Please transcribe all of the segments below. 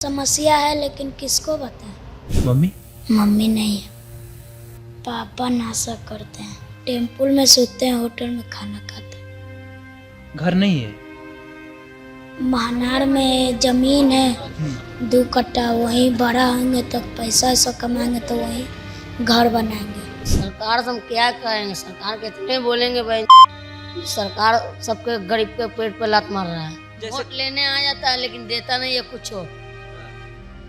समस्या है लेकिन किसको बताएं। मम्मी मम्मी नहीं है, पापा नाशा करते हैं, टेम्पल में सोते हैं, होटल में खाना खाते हैं। घर नहीं है। महानार में जमीन है 2 कट्टा, वहीं बड़ा होंगे तो पैसा ऐसा कमाएंगे तो वहीं घर बनाएंगे। सरकार से हम क्या करेंगे? सरकार के इतने बोलेंगे भाई, सरकार सबके गरीब के पेट पे लात मार रहा है। वोट लेने आ जाता है लेकिन देता नहीं है कुछ।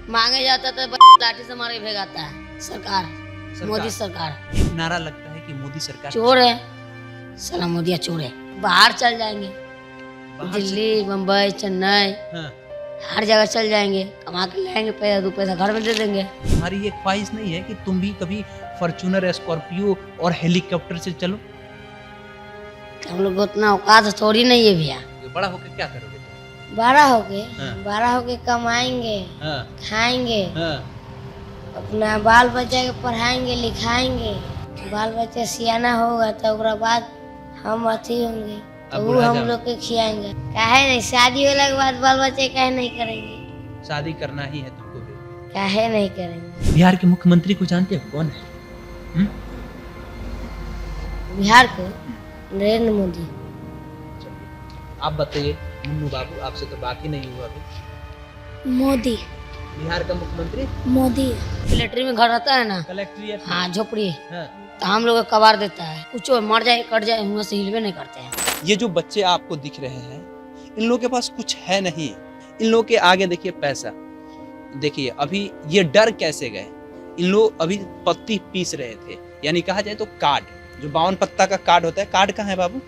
मांगे जाता तो लाठी से मार के भेगाता है सरकार। मोदी सरकार। एक नारा लगता है कि मोदी सरकार चोर है, साला मोदिया चोर है। बाहर चल जाएंगे, दिल्ली, मुंबई, चेन्नई, हाँ। हर जगह चल जाएंगे, कमा के लाएंगे, पैसा 2 पैसा घर में दे देंगे। तुम्हारी ये ख्वाहिश नहीं है कि तुम भी कभी फॉर्च्यूनर, स्कॉर्पियो और हेलीकॉप्टर से चलो? हम लोग को उतना औकात थोड़ी नहीं है भैया। बड़ा होकर क्या करोगे तुम? बड़ा होके कमाएंगे, हाँ, खाएंगे, हाँ। अपना बाल बच्चा के पढ़ाएंगे लिखाएंगे। बाल बच्चा सियाना होगा तो ओकरा बाद हम अथी होंगे तो अब वो बुढ़ा हम जाओ। लोग के खिलाएंगे। काहे नहीं? शादी होने के बाद बाल बच्चे काहे नहीं करेंगे? शादी करना ही है तुमको भी। काहे नहीं करेंगे? बिहार के मुख्यमंत्री को जानते हो कौन है? बिहार को नरेंद्र मोदी। आप बताइए मुन्नू बाबू, आपसे तो बात ही नहीं हुआ अभी। मोदी बिहार का मुख्यमंत्री मोदी मिलिट्री में घर रहता है ना, कलेक्ट्रेट। हाँ झोपड़ी, हाँ। तो हम लोग को कबाड़ देता है। कुछ मर जाए कट जाए वहाँ से हिलवे नहीं करते हैं। ये जो बच्चे आपको दिख रहे हैं, इन लोगों के पास कुछ है नहीं। इन लोगों के आगे देखिए पैसा। देखिए अभी ये डर कैसे गए। इन लोग अभी पत्ती पीस रहे थे, यानी कहा जाए तो कार्ड, जो 52 पत्ता का कार्ड होता है। कार्ड कहाँ है बाबू?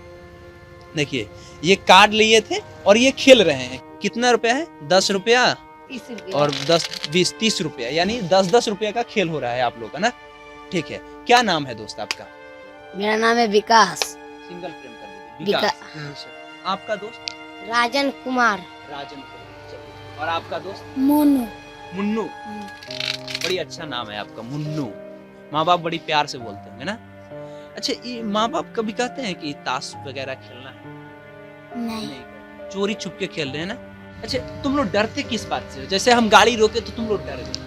देखिए ये कार्ड लिए थे और ये खेल रहे हैं। कितना रुपया है? 10 रुपया 30 रुपया। और 10, 20, 30 रुपया, यानी 10-10 रुपया का खेल हो रहा है आप लोग का ना। ठीक है, क्या नाम है दोस्त आपका? मेरा नाम है विकास। सिंगल फ्रेम कर दीजिए। विकास। हाँ। आपका दोस्त? राजन कुमार। राजन कुमार। चलिए। और आपका दोस्त? मोनू। मुन्नू। बड़ी अच्छा नाम है आपका, मुन्नू। माँ बाप बड़ी प्यार से बोलते होंगे ना। अच्छा, ये माँ बाप कभी कहते हैं कि ताश वगैरह खेलना है? नहीं, कहते। चोरी छुप के खेल रहे हैं ना। अच्छा, तुम लोग डरते किस बात से हो? जैसे हम गाड़ी रोके तो तुम लोग डर गए,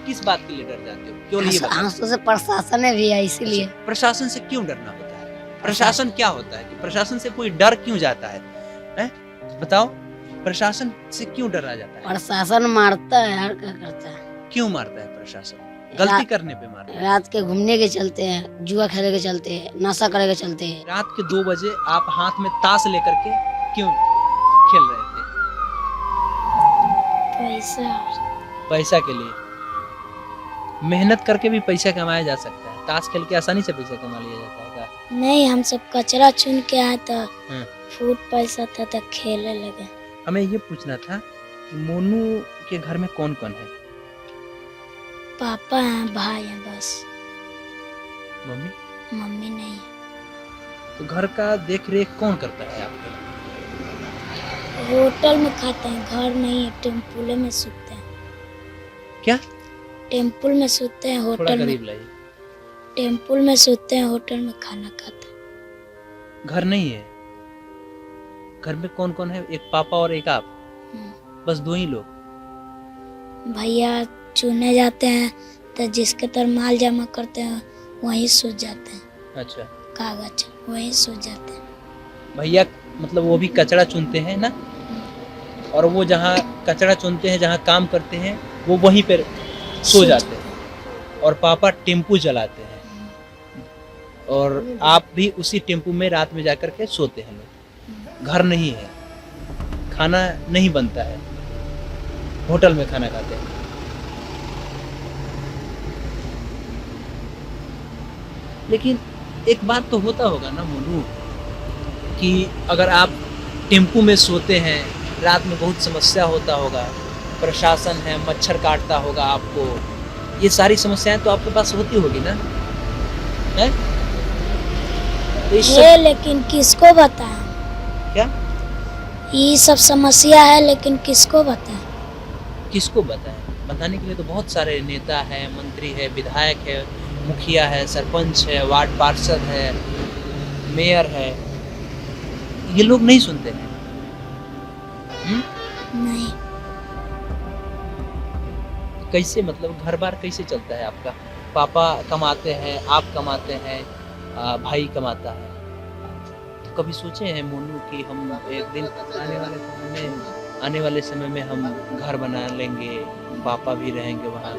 किस बात के लिए डर जाते हो? क्यों नहीं? आंसू से प्रशासन है भैया, इसीलिए। प्रशासन से क्यों डरना होता है? प्रशासन क्या होता है कि प्रशासन से कोई डर क्यों जाता है? हैं? बताओ, प्रशासन से क्यों डरा जाता है? प्रशासन मारता है, हर क्या करता है। क्यों मारता है प्रशासन? गलती करने पे मारता है। रात के घूमने के चलते हैं, जुआ खेले के चलते हैं, नशा करे के चलते हैं। रात के 2 बजे आप हाथ में ताश लेकर के क्यों खेल रहे थे? पैसा के लिए। मेहनत करके भी पैसा कमाया जा सकता है। ताश खेल के आसानी से पैसा कमा लिया जाता है क्या? नहीं, हम सब कचरा चुन के आए तो हाँ। फूट पैसा था तो खेलने लगे। हमें ये पूछना था कि मोनू के घर में कौन कौन है? पापा हैं, भाई हैं, बस मम्मी? मम्मी नहीं है। तो घर का देख रेख कौन करता है आपका? होटल में खाते हैं, घर नहीं है, टेम्पल में सोते हैं। क्या? टेम्पल में सोते हैं, थोड़ा होटल में करीब लाइए। टेम्पल में सोते हैं, होटल में खाना खाते हैं। घर नहीं है। घर में कौन कौन है? एक पापा और एक आप, बस 2 ही लोग। भैया चुने जाते हैं तो जिसके तर माल जमा करते हैं वहीं सूझ जाते हैं, अच्छा, कागज वहीं सूझ जाते हैं। भैया मतलब वो भी कचरा चुनते हैं ना, और वो जहाँ कचरा चुनते हैं, जहाँ काम करते हैं, वो वहीं पर सो जाते हैं। और पापा टेम्पू चलाते हैं, और आप भी उसी टेम्पू में रात में जाकर के सोते हैं लोग। घर नहीं है, खाना नहीं बनता है, होटल में खाना खाते हैं। लेकिन एक बात तो होता होगा ना मोनू, कि अगर आप टेम्पू में सोते हैं, रात में बहुत समस्या होता होगा, प्रशासन है, मच्छर काटता होगा आपको, ये सारी समस्याएं तो आपके पास होती होगी ना, है? तो ये लेकिन किसको बताएं? क्या? ये सब समस्या है लेकिन किसको बताएं? किसको बताएं? बताने के लिए तो बहुत सारे नेता है, मंत्री है, विधायक है, मुखिया है, सरपंच है, वार्ड पार्षद है, मेयर है। ये लोग नहीं सुनते हैं। नहीं, कैसे मतलब घर बार कैसे चलता है आपका? पापा कमाते हैं, आप कमाते हैं, भाई कमाता है। तो कभी सोचे हैं मोनू कि हम एक दिन आने वाले समय में हम घर बना लेंगे, पापा भी रहेंगे वहाँ?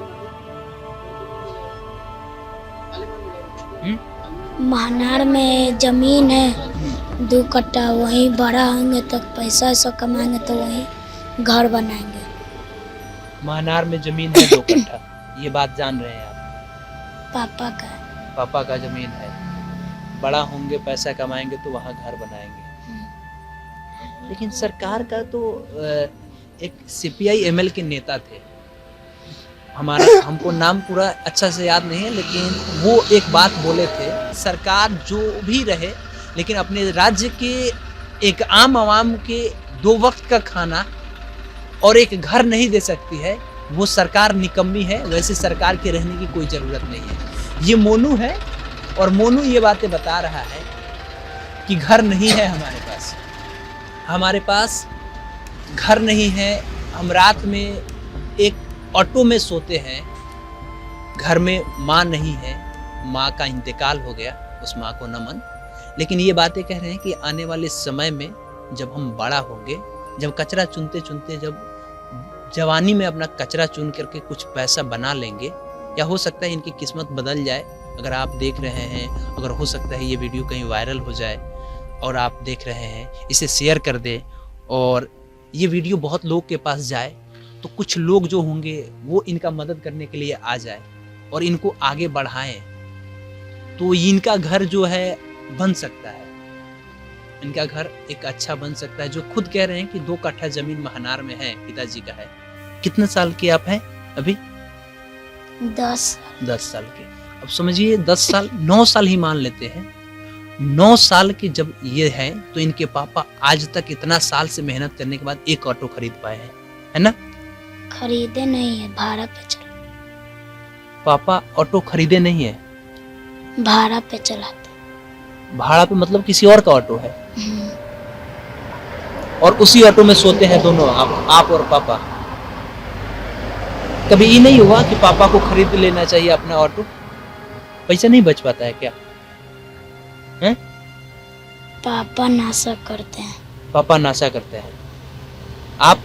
महनार में ज़मीन है 2 कट्टा, वहीं बड़ा होंगे तो पैसा ऐसा कमाएंगे तो वहीं घर बनाएंगे। महनार में जमीन है 2 कट्ठा, ये बात जान रहे हैं आप? पापा का। पापा का जमीन है, बड़ा होंगे पैसा कमाएंगे तो वहाँ घर बनाएंगे। लेकिन सरकार का तो एक CPI ML के नेता थे, हमको नाम पूरा अच्छा से याद नहीं है, लेकिन वो एक बात बोले थे, सरकार जो भी रहे लेकिन अपने राज्य के एक आम आवाम के 2 वक्त का खाना और एक घर नहीं दे सकती है, वो सरकार निकम्मी है। वैसे सरकार के रहने की कोई ज़रूरत नहीं है। ये मोनू है और मोनू ये बातें बता रहा है कि घर नहीं है हमारे पास घर नहीं है। हम रात में एक ऑटो में सोते हैं, घर में माँ नहीं है, माँ का इंतकाल हो गया, उस माँ को नमन। लेकिन ये बातें कह रहे हैं कि आने वाले समय में जब हम बड़ा होंगे, जब कचरा चुनते चुनते जब जवानी में अपना कचरा चुन करके कुछ पैसा बना लेंगे, या हो सकता है इनकी किस्मत बदल जाए। अगर आप देख रहे हैं, अगर हो सकता है ये वीडियो कहीं वायरल हो जाए और आप देख रहे हैं, इसे शेयर कर दें और ये वीडियो बहुत लोग के पास जाए, तो कुछ लोग जो होंगे वो इनका मदद करने के लिए आ जाए और इनको आगे बढ़ाएं, तो इनका घर जो है बन सकता है। इनका घर एक अच्छा बन सकता है। जो खुद कह रहे हैं कि 2 कट्ठा जमीन महनार में है, पिताजी का है। कितने साल के आप हैं अभी? 10 साल के। अब समझिए 10 साल, 9 साल ही मान लेते हैं। 9 साल के जब ये हैं तो इनके पापा आज तक इतना साल से मेहनत करने के बाद एक ऑटो खरीद पाए हैं, है ना? खरीदे नहीं है, भाड़ा पे चला। पापा ऑटो खरीदे नहीं है, भाड़ा पे चलाते। भाड़ा पे मतलब किसी और का ऑटो है और उसी ऑटो में सोते हैं दोनों, आप और पापा। कभी ये नहीं हुआ कि पापा को खरीद लेना चाहिए अपना ऑटो? पैसा नहीं बच पाता है क्या? हैं? पापा नशा करते हैं। पापा नशा करते हैं। आप?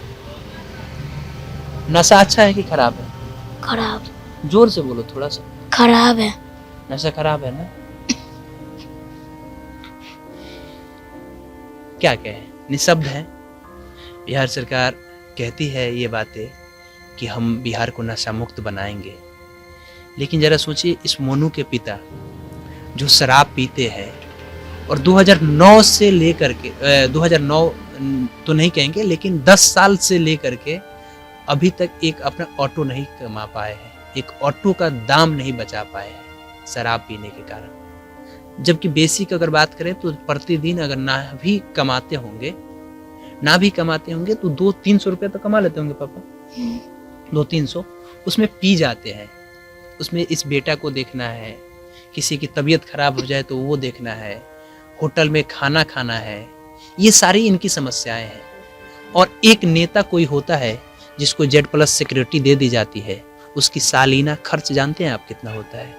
नशा अच्छा है कि खराब है? खराब। जोर से बोलो थोड़ा सा। खराब है। नशा खराब है ना? क्या कहें, निशब्द है। बिहार सरकार कहती है ये बातें कि हम बिहार को नशा मुक्त बनाएंगे, लेकिन जरा सोचिए इस मोनू के पिता जो शराब पीते हैं और 2009 से लेकर के 2009 तो नहीं कहेंगे, लेकिन 10 साल से लेकर के अभी तक एक अपना ऑटो नहीं कमा पाए हैं, एक ऑटो का दाम नहीं बचा पाए हैं शराब पीने के कारण। जबकि बेसिक अगर बात करें तो प्रतिदिन अगर ना भी कमाते होंगे तो 200-300 रुपये तो कमा लेते होंगे पापा। 200-300 उसमें पी जाते हैं। उसमें इस बेटा को देखना है, किसी की तबीयत खराब हो जाए तो वो देखना है, होटल में खाना खाना है, ये सारी इनकी समस्याएं हैं। और एक नेता कोई होता है जिसको Z+ सिक्योरिटी दे दी जाती है, उसकी सालाना खर्च जानते हैं आप कितना होता है?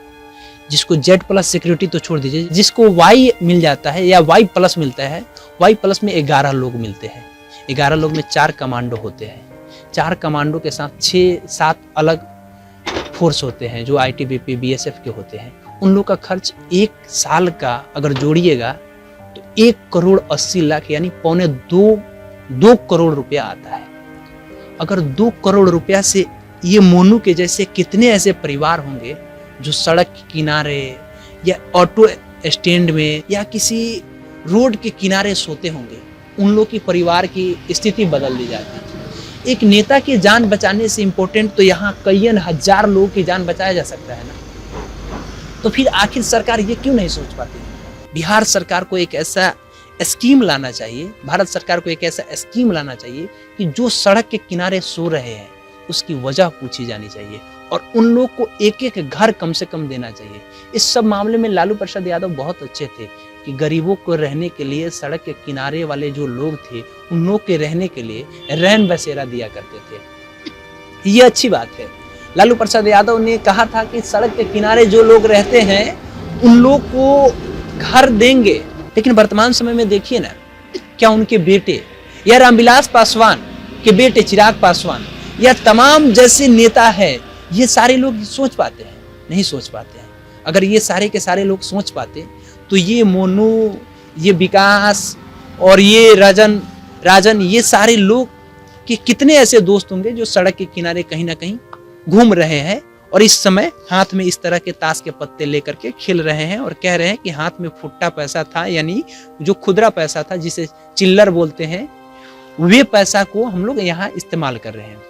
जिसको Z+ सिक्योरिटी तो छोड़ दीजिए, जिसको Y मिल जाता है या Y+ मिलता है, Y+ में 11 लोग मिलते हैं। 11 लोग में 4 कमांडो होते हैं। 4 कमांडो के साथ 6-7 अलग फोर्स होते हैं जो ITBP BSF के होते हैं। उन लोग का खर्च 1 साल का अगर जोड़िएगा तो 1,80,00,000 यानी 2.25 करोड़ रुपया आता है। अगर 2 करोड़ रुपया से ये मोनू के जैसे कितने ऐसे परिवार होंगे जो सड़क के किनारे या ऑटो स्टैंड में या किसी रोड के किनारे सोते होंगे, उन लोग की परिवार की स्थिति बदल दी जाती है। एक नेता की जान बचाने से इम्पोर्टेंट तो यहाँ कई हजार लोगों की जान बचाया जा सकता है ना। तो फिर आखिर सरकार ये क्यों नहीं सोच पाती? बिहार सरकार को एक ऐसा स्कीम लाना चाहिए, भारत सरकार को एक ऐसा स्कीम लाना चाहिए कि जो सड़क के किनारे सो रहे हैं उसकी वजह पूछी जानी चाहिए और उन लोग को एक घर कम से कम देना चाहिए। इस सब मामले में लालू प्रसाद यादव बहुत अच्छे थे कि गरीबों को रहने के लिए सड़क के किनारे वाले जो लोग थे उन लोग के रहने के लिए रहन बसेरा दिया करते थे। ये अच्छी बात है, लालू प्रसाद यादव ने कहा था कि सड़क के किनारे जो लोग रहते हैं उन लोग को घर देंगे, लेकिन वर्तमान समय में देखिए ना, क्या उनके बेटे या रामविलास पासवान के बेटे चिराग पासवान या तमाम जैसे नेता है, ये सारे लोग सोच पाते हैं? नहीं सोच पाते हैं। अगर ये सारे के सारे लोग सोच पाते तो ये मोनू, ये विकास और ये राजन ये सारे लोग के कितने ऐसे दोस्त होंगे जो सड़क के किनारे कहीं ना कहीं घूम रहे हैं और इस समय हाथ में इस तरह के ताश के पत्ते लेकर के खेल रहे हैं और कह रहे हैं कि हाथ में फुट्टा पैसा था, यानी जो खुदरा पैसा था जिसे चिल्लर बोलते हैं, वे पैसा को हम लोग यहाँ इस्तेमाल कर रहे हैं।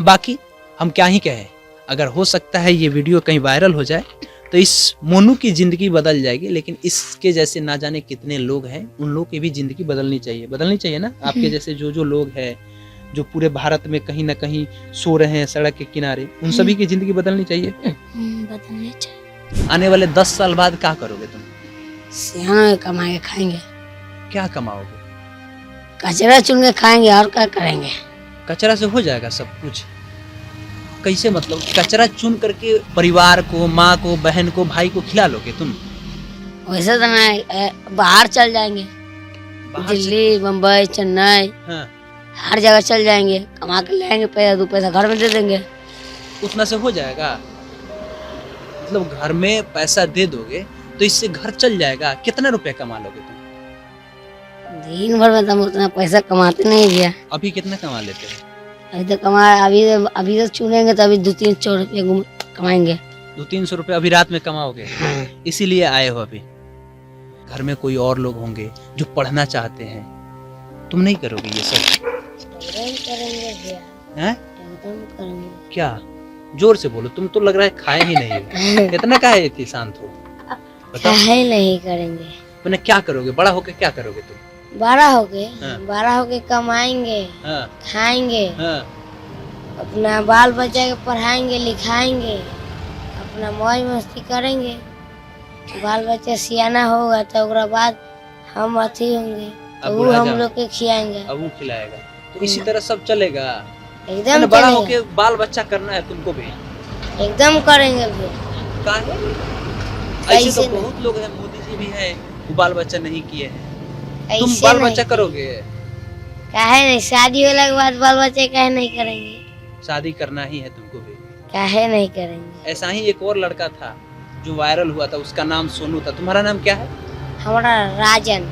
बाकी हम क्या ही कहें, अगर हो सकता है ये वीडियो कहीं वायरल हो जाए तो इस मोनू की ज़िंदगी बदल जाएगी, लेकिन इसके जैसे ना जाने कितने लोग हैं, उन लोग की भी ज़िंदगी बदलनी चाहिए ना। आपके जैसे जो लोग हैं जो पूरे भारत में कहीं ना कहीं सो रहे हैं सड़क के किनारे, उन सभी की ज़िंदगी बदलनी चाहिए। बदलनी चाहिए। आने वाले 10 साल बाद क्या करोगे तुम? सियाना में कमा के खाएंगे, क्या कमाओगे? कचरा चुन के खाएंगे और क्या करेंगे। कचरा से हो जाएगा सब कुछ? कैसे मतलब कचरा चुन करके परिवार को, माँ को, बहन को, भाई को खिला लोगे तुम? वैसे तो नहीं, बाहर चल जाएंगे, दिल्ली, मुंबई, चेन्नई, हाँ। हर जगह चल जाएंगे, कमा के लाएंगे, पैसा 2 पैसा घर में दे देंगे। उतना से हो जाएगा? मतलब घर में पैसा दे दोगे तो इससे घर चल जाएगा? कितना रुपए कमा लोगे तुम? दिन भर में तो हम उतना पैसा कमाते नहीं भैया। अभी कितना कमा लेते हैं? अभी तो चुनेंगे तो अभी 200-300 रुपये कमाएंगे। 200-300 रुपए अभी रात में कमाओगे? हाँ। इसीलिए आए हो अभी। घर में कोई और लोग होंगे जो पढ़ना चाहते हैं, तुम नहीं करोगे ये सब? करेंगे भैया, हैं? एकदम करेंगे। क्या? जोर से बोलो, तुम तो लग रहा है खाए ही नहीं हो। इतना काहे इतनी शांत हो? बताओ। है नहीं करेंगे। मैंने क्या करोगे? बड़ा होकर क्या करोगे तुम? बड़ा होके हाँ। बड़ा होके कमाएंगे, हाँ, खाएंगे, हाँ। अपना बाल बच्चा के पढ़ाएंगे, लिखाएंगे, अपना मौज मस्ती करेंगे। बाल बच्चा सियाना होगा तो ओकरा बाद हम अथी होंगे तो अब वो बुढ़ा हम जाओ। लोग के खिलाएंगे। अब वो खिलाएगा तो इसी तरह सब चलेगा? एकदम मैंने बड़ा चलेगा। होके बाल बच्चा करना है तुमको भी? एकदम करेंगे भैया। काहे? ऐसे ऐसे तो बहुत लोग हैं, मोदी जी भी हैं, वो बाल बच्चा नहीं किए हैं। तुम ऐसे बाल नहीं। बच्चा करोगे? काहे नहीं, शादी होने के बाद बाल बच्चे काहे नहीं करेंगे? शादी करना ही है तुमको भी? काहे नहीं करेंगे? ऐसा ही एक और लड़का था जो वायरल हुआ था, उसका नाम सोनू था। तुम्हारा नाम क्या है? हमारा राजन।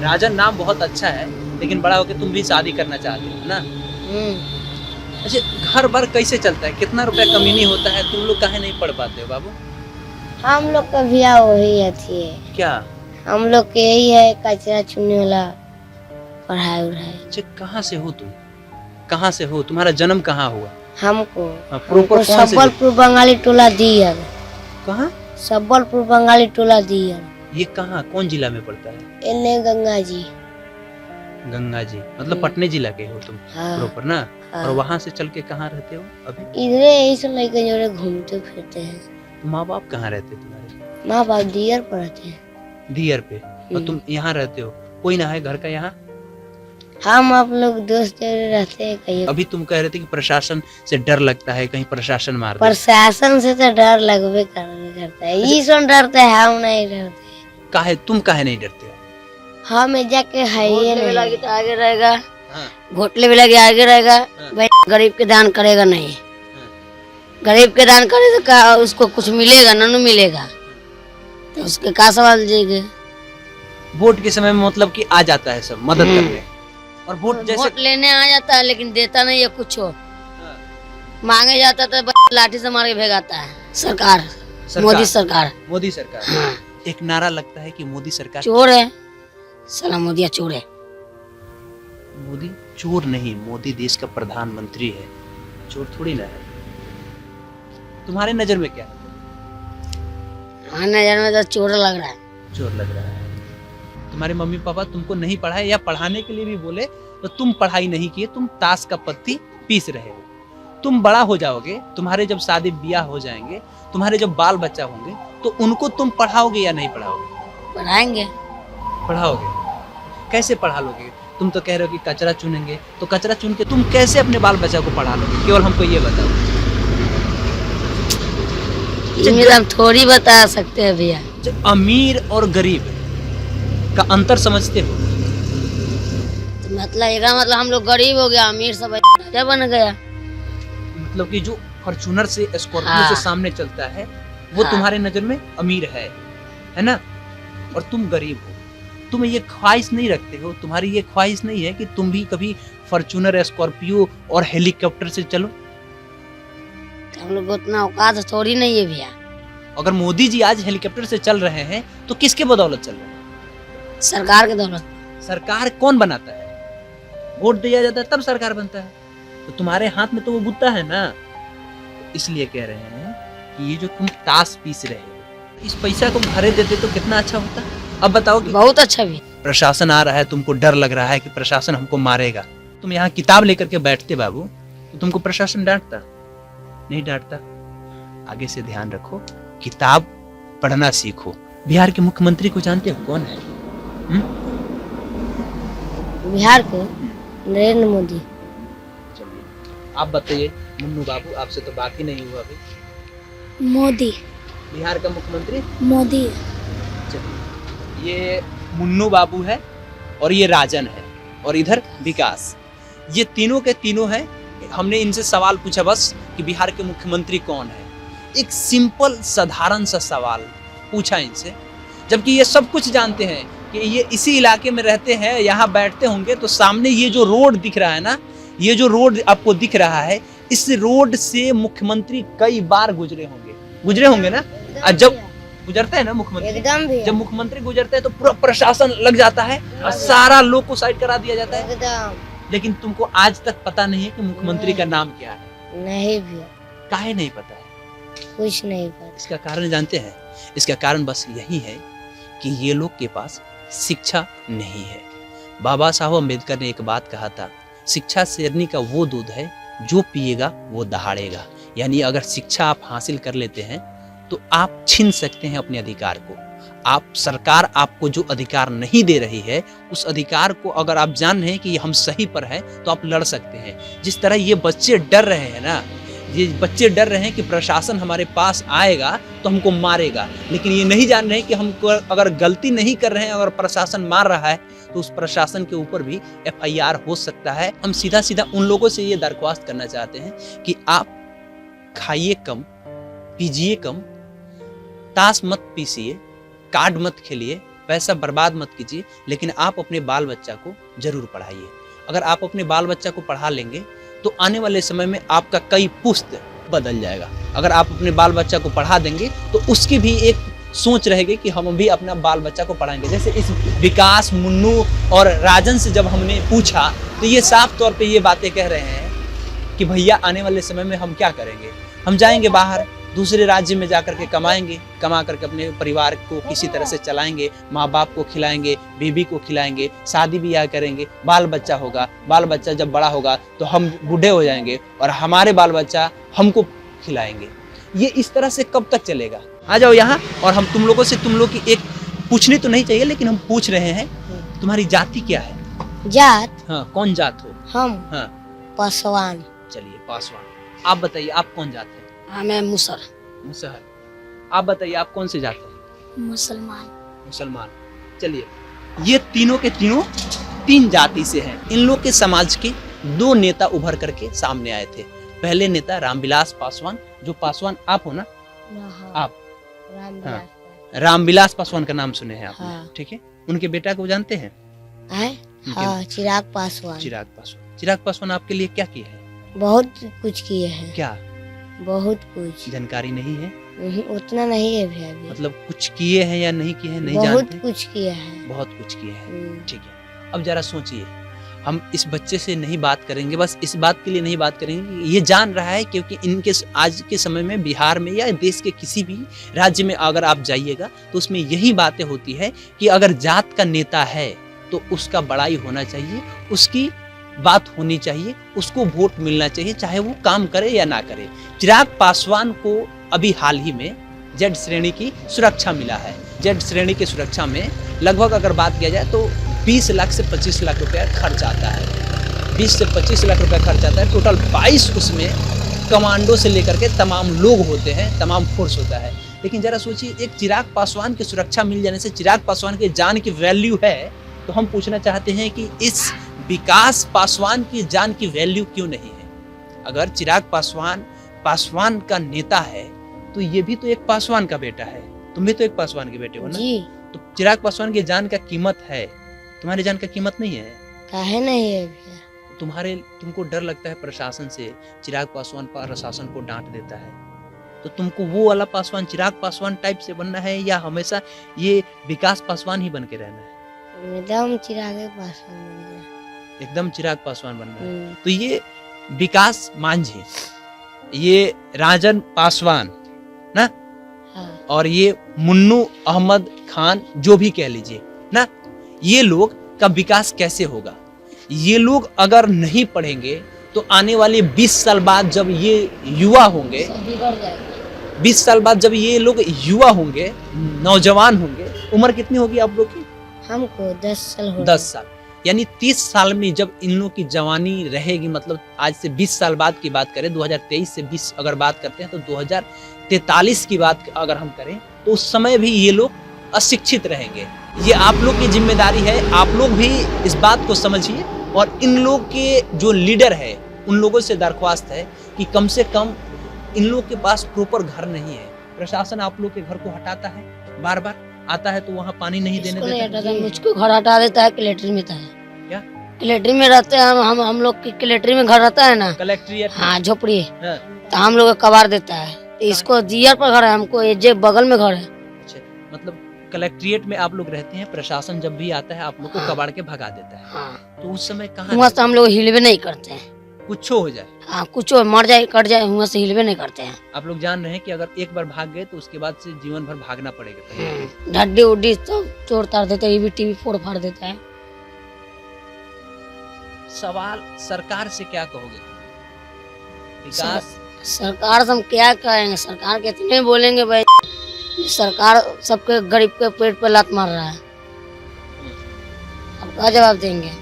राजन नाम बहुत अच्छा है, लेकिन बड़ा होके तुम भी शादी करना चाहते हो ना? अच्छा, घर बार कैसे चलता है? कितना रुपया कमीनी होता है? तुम लोग काहे नहीं पढ़ पाते हो बाबू? हम लोग का भैया वही अथी है, क्या? हम लोग के यही है कचरा चुनने वाला, पढ़ाई उढ़ाई। अच्छा, कहाँ से हो तुम? कहाँ से हो? तुम्हारा जन्म कहाँ हुआ? हमको प्रॉपर कहाँ से? सबलपुर बंगाली टोला दियर। कहाँ? सबलपुर बंगाली टोला दियर। ये कहाँ, कौन जिला में पड़ता है? एने गंगा जी। गंगा जी मतलब पटने जिला के हो तुम? हाँ, प्रॉपर ना? हाँ। और वहाँ से चल के कहाँ रहते हो अभी? इधर यही सब लड़के जोड़े घूमते फिरते हैं। तो माँ बाप कहाँ रहते तुम्हारे? माँ बाप दियर पढ़ते हैं। दियर पे? और तुम यहाँ रहते हो? कोई ना है घर का यहाँ? हम आप लोग दोस्त जोड़े रहते हैं कहीं। अभी तुम कह रहे थे कि प्रशासन से डर लगता है, कहीं प्रशासन मार दे। प्रशासन से तो डर लगबे करता है, ये सुन डरते हैं, हम नहीं डरते। काहे तुम काहे नहीं डरते हो? हम जाके है ही नहीं। लगी तो आगे रहेगा, हाँ, घोटले भी लगे आगे रहेगा। भाई गरीब के दान करेगा नहीं, गरीब के दान करे तो का उसको कुछ मिलेगा ना? नहीं मिलेगा तो उसके का सवाल जाएगा? वोट के समय में मतलब कि आ जाता है सब मदद करने, और वोट जैसे वोट लेने आ जाता है लेकिन देता नहीं है कुछ। हाँ, मांगे जाता तो लाठी से मार के भेगाता है सरकार। मोदी सरकार। मोदी सरकार। हाँ। एक नारा लगता है कि मोदी सरकार चोर है, साला मोदी चोर है। मोदी चोर नहीं, मोदी देश का प्रधानमंत्री है, चोर थोड़ी ना है। तुम्हारे नजर में क्या है? हाँ, नजर में तो चोर लग रहा है। चोर लग रहा है। तुम्हारे मम्मी पापा तुमको नहीं पढ़ाए या पढ़ाने के लिए भी बोले तो तुम पढ़ाई नहीं किए, तुम ताश का पत्ती पीस रहे हो। तुम बड़ा हो जाओगे, तुम्हारे जब शादी ब्याह हो जाएंगे, तुम्हारे जब बाल बच्चा होंगे तो उनको तुम पढ़ाओगे या नहीं पढ़ाओगे? पढ़ाएंगे। पढ़ाओगे? कैसे पढ़ा लोगे? तुम तो कह रहे हो कि कचरा चुनेंगे, तो कचरा चुन के तुम कैसे अपने बाल बच्चा को पढ़ा लोगे? केवल हमको ये बताओ। इनमें हम थोड़ी बता सकते हैं भैया। अमीर और गरीब का अंतर समझते हो? तो मतलब एक मतलब हम लोग गरीब हो गया, अमीर सब राजा बन गया। मतलब कि जो फॉर्च्यूनर से स्कॉर्पियो हाँ। से सामने चलता है वो हाँ। तुम्हारे नजर में अमीर है ना? और तुम गरीब हो। तुम ये ख्वाहिश नहीं रखते हो, तुम्हारी ये ख्वाहिश नहीं है कि तुम भी कभी फॉर्च्यूनर, स्कॉर्पियो और हेलीकॉप्टर से चलो? तो हम लोग को उतना औकात थोड़ी नहीं है भैया। अगर मोदी जी आज हेलीकॉप्टर से चल रहे हैं तो किसके बदौलत चल रहे हैं? सरकार के दौलत। सरकार कौन बनाता है? वोट दिया जाता है तब सरकार बनता है। तो तुम्हारे हाथ में तो वो गुत्ता है ना। इसलिए कह रहे हैं कि ये जो तुम ताश पीस रहे हो, इस पैसा को घरे देते तो कितना अच्छा होता। अब बताओ कि बहुत अच्छा भी। प्रशासन आ रहा है, तुमको डर लग रहा है कि प्रशासन हमको मारेगा। तुम यहाँ किताब लेकर के बैठते बाबू, तो तुमको प्रशासन डांटता? नहीं डांटता। आगे से ध्यान रखो, किताब पढ़ना सीखो। बिहार के मुख्यमंत्री को जानते हो कौन है? बिहार को नरेंद्र मोदी। चलिए आप बताइए मुन्नू बाबू, आपसे तो बात ही नहीं हुआ अभी। मोदी। बिहार का मुख्यमंत्री मोदी। चलिए, ये मुन्नू बाबू है और ये राजन है और इधर विकास। ये तीनों के तीनों हैं। हमने इनसे सवाल पूछा बस कि बिहार के मुख्यमंत्री कौन है। एक सिंपल साधारण सा सवाल पूछा इनसे, जबकि ये सब कुछ जानते हैं कि ये इसी इलाके में रहते हैं, यहाँ बैठते होंगे। तो सामने ये जो रोड दिख रहा है ना, ये जो रोड आपको दिख रहा है, इस रोड से मुख्यमंत्री कई बार गुजरे होंगे ना। और जब गुजरता है ना मुख्यमंत्री, एकदम भी। जब मुख्यमंत्री गुजरते हैं तो पूरा प्रशासन लग जाता है और सारा लोग को साइड करा दिया जाता है। एकदम लेकिन तुमको आज तक पता नहीं है कि मुख्यमंत्री का नाम क्या है। नहीं भी, काहे नहीं पता है? कुछ नहीं पता। इसका कारण जानते हैं? इसका कारण बस यही है कि ये लोग के पास शिक्षा नहीं है। बाबा साहब अम्बेडकर ने एक बात कहा था, शिक्षा शेरनी का वो दूध है जो पिएगा वो दहाड़ेगा। यानी अगर शिक्षा आप हासिल कर लेते हैं तो आप छीन सकते हैं अपने अधिकार को। आप सरकार आपको जो अधिकार नहीं दे रही है, उस अधिकार को अगर आप जान रहे हैं कि हम सही पर हैं तो आप लड़ सकते हैं। जिस तरह ये बच्चे डर रहे हैं ना, ये बच्चे डर रहे हैं कि प्रशासन हमारे पास आएगा तो हमको मारेगा, लेकिन ये नहीं जान रहे हैं कि हमको अगर गलती नहीं कर रहे हैं, अगर प्रशासन मार रहा है तो उस प्रशासन के ऊपर भी FIR हो सकता है। हम सीधा सीधा उन लोगों से ये दरख्वास्त करना चाहते हैं कि आप खाइए कम, पीजिए कम, ताश मत पीसिए, कार्ड मत खेलिए, पैसा बर्बाद मत कीजिए, लेकिन आप अपने बाल बच्चा को जरूर पढ़ाइए। अगर आप अपने बाल बच्चा को पढ़ा लेंगे तो आने वाले समय में आपका कई पुश्त बदल जाएगा। अगर आप अपने बाल बच्चा को पढ़ा देंगे तो उसकी भी एक सोच रहेगी कि हम भी अपना बाल बच्चा को पढ़ाएंगे। जैसे इस विकास, मुन्नू और राजन से जब हमने पूछा तो ये साफ तौर पे ये बातें कह रहे हैं कि भैया आने वाले समय में हम क्या करेंगे, हम जाएंगे बाहर, दूसरे राज्य में जाकर के कमाएंगे, कमा करके अपने परिवार को किसी तरह से चलाएंगे, माँ बाप को खिलाएंगे, बीबी को खिलाएंगे, शादी ब्याह करेंगे, बाल बच्चा होगा। बाल बच्चा जब बड़ा होगा तो हम बूढ़े हो जाएंगे और हमारे बाल बच्चा हमको खिलाएंगे। ये इस तरह से कब तक चलेगा? आ जाओ यहाँ और हम तुम लोगों से, तुम लोग की एक पूछनी तो नहीं चाहिए लेकिन हम पूछ रहे हैं, तुम्हारी जाति क्या है? जात? हाँ, कौन जात हो? हम हाँ, पासवान। चलिए पासवान। आप बताइए आप कौन जात है? हमें मुसर। मुसहर। आप बताइए आप कौन से जात है? मुसलमान। मुसलमान। चलिए, ये तीनों के तीनों तीन जाति से हैं। इन लोग के समाज के दो नेता उभर करके सामने आए थे। पहले नेता रामविलास पासवान, जो पासवान आप हो ना? आप रामविलास पासवान का नाम सुने हैं आपने? हाँ। ठीक है। उनके बेटा को जानते हैं? हाँ, चिराग पासवान। चिराग पासवान। चिराग पासवान आपके लिए क्या किए हैं? बहुत कुछ किए हैं। क्या? बहुत कुछ। जानकारी नहीं है? उतना नहीं है भैया अभी। मतलब कुछ किए हैं या नहीं किए हैं नहीं बहुत जानते? कुछ किए हैं। बहुत कुछ किए हैं। ठीक है। अब जरा सोचिए, हम इस बच्चे से नहीं बात करेंगे, बस इस बात के लिए नहीं बात करेंगे कि ये जान रहा है, क्योंकि इनके आज के समय में बिहार में या देश के किसी भी राज्य में अगर आप जाइएगा तो उसमें यही बातें होती है कि अगर जात का नेता है तो उसका बड़ाई होना चाहिए, उसकी बात होनी चाहिए, उसको वोट मिलना चाहिए, चाहे वो काम करे या ना करे। चिराग पासवान को अभी हाल ही में Z श्रेणी की सुरक्षा मिला है। Z श्रेणी की सुरक्षा में लगभग अगर बात किया जाए तो 20 लाख से 25 लाख रुपया खर्च आता है। 20 से 25 लाख रुपया खर्च आता है, टोटल 22 उसमें कमांडो से लेकर के तमाम लोग होते हैं, तमाम फोर्स होता है। लेकिन जरा सोचिए, एक चिराग पासवान की सुरक्षा मिल जाने से चिराग पासवान की जान की वैल्यू है, तो हम पूछना चाहते हैं कि इस विकास पासवान की जान की वैल्यू क्यों नहीं है? अगर चिराग पासवान का नेता है, तो ये भी तो एक पासवान का बेटा है, तुम भी तो एक पासवान के बेटे हो ना। जी तो चिराग पासवान की जान का कीमत है, तुम्हारी जान का कीमत नहीं है। काहे नहीं है भैया? तुमको डर लगता है प्रशासन से, चिराग पासवान प्रशासन को डांट देता है, तो तुमको वो वाला पासवान चिराग पासवान टाइप से बनना है, या हमेशा ये विकास पासवान ही बन के रहना है? एकदम चिराग पासवान बन गया। एकदम चिराग पासवान बनना है। तो ये विकास मांझी, ये राजन पासवान ना, हाँ। और ये मुन्नू अहमद खान, जो भी कह लीजिए ना, ये लोग का विकास कैसे होगा? ये लोग अगर नहीं पढ़ेंगे तो आने वाले 20 साल बाद जब ये युवा होंगे, सब बिगड़ जाएगा। 20 साल बाद जब ये लोग युवा होंगे, नौजवान होंगे, उम्र कितनी होगी आप लोग की? हमको 10 साल हो 10 साल, यानी 30 साल में जब इन लोगों की जवानी रहेगी, मतलब आज से 20 साल बाद की बात करें, 2023 से 20 अगर बात करते हैं, तो 2043 की बात अगर हम करें, तो उस समय भी ये लोग अशिक्षित रहेंगे। ये आप लोग की जिम्मेदारी है, आप लोग भी इस बात को समझिए, और इन लोग के जो लीडर है, उन लोगों से दरख्वास्त है कि कम से कम इन लोग के पास प्रॉपर घर नहीं है। प्रशासन आप लोग के घर को हटाता है, बार बार आता है तो वहाँ पानी नहीं देने इसको नहीं देता। हटाता, मुझको घर हटा देता है, कलेक्ट्री में था। क्या? कलेक्ट्री में रहते हैं हम लोग की कलेक्ट्री में घर रहता है ना, कलेक्ट्रेट? हाँ झोपड़ी, हाँ। तो हम लोग को कबाड़ देता है। तो इसको जीआर पर घर है, हमको ये जे बगल में घर है। अच्छा, मतलब कलेक्ट्रेट में आप लोग रहते हैं, प्रशासन जब भी आता है आप लोग को हाँ। कबाड़ के भगा देता है। हाँ। तो उस समय कहाँ वहाँ से हम लोग हिलवे नहीं करते हैं। कुछ हो जाए, हाँ, कुछ मर जाए कट जाए, वहाँ से हिलवे नहीं करते हैं। आप लोग जान रहे हैं कि अगर एक बार भाग गए तो उसके बाद से जीवन भर भागना पड़ेगा। हड्डी उड्डी सब तोड़ ताड़ देते हैं, टीवी फोड़ फाड़ देता है। सवाल सरकार से क्या कहोगे? विकास सरकार से हम क्या कहेंगे? सरकार के इतने बोलेंगे भाई, सरकार सबके गरीब के पेट पे लात मार रहा है, अब क्या जवाब देंगे?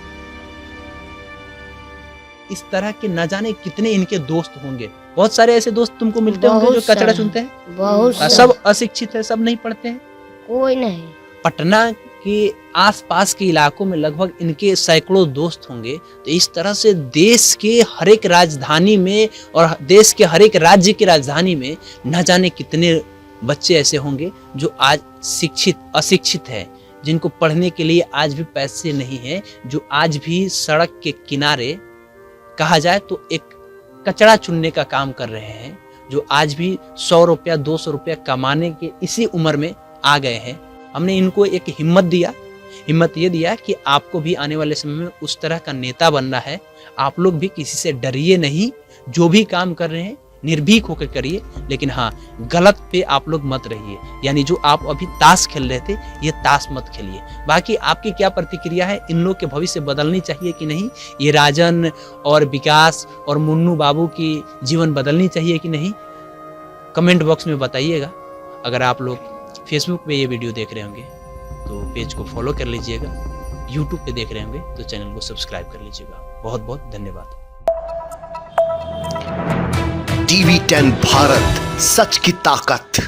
इस तरह के न जाने कितने इनके दोस्त होंगे। बहुत सारे ऐसे दोस्त तुमको मिलते होंगे जो बहुत कचड़ा सारे। चुनते हैं, बहुत और सब अशिक्षित है, सब नहीं पढ़ते हैं। कोई नहीं। पटना के आसपास के इलाकों में लगभग इनके सैकड़ों दोस्त होंगे। तो इस तरह से देश के हर एक राजधानी में और देश के हर एक राज्य की राजधानी में न जाने कितने बच्चे ऐसे होंगे जो आज अशिक्षित है, जिनको पढ़ने के लिए आज भी पैसे नहीं है, जो आज भी सड़क के किनारे कहा जाए तो एक कचड़ा चुनने का काम कर रहे हैं, जो आज भी 100 रुपया 200 रुपया कमाने के इसी उम्र में आ गए हैं। हमने इनको एक हिम्मत ये दिया कि आपको भी आने वाले समय में उस तरह का नेता बनना है। आप लोग भी किसी से डरिए नहीं, जो भी काम कर रहे हैं निर्भीक होकर करिए, लेकिन हाँ, गलत पे आप लोग मत रहिए। यानी जो आप अभी ताश खेल रहे थे, ये ताश मत खेलिए। बाकी आपकी क्या प्रतिक्रिया है? इन लोग के भविष्य बदलनी चाहिए कि नहीं? ये राजन और विकास और मुन्नू बाबू की जीवन बदलनी चाहिए कि नहीं? कमेंट बॉक्स में बताइएगा। अगर आप लोग फेसबुक पे ये वीडियो देख रहे होंगे तो पेज को फॉलो कर लीजिएगा, यूट्यूब पे देख रहे होंगे तो चैनल को सब्सक्राइब कर लीजिएगा। बहुत बहुत धन्यवाद। TV10 भारत, सच की ताकत।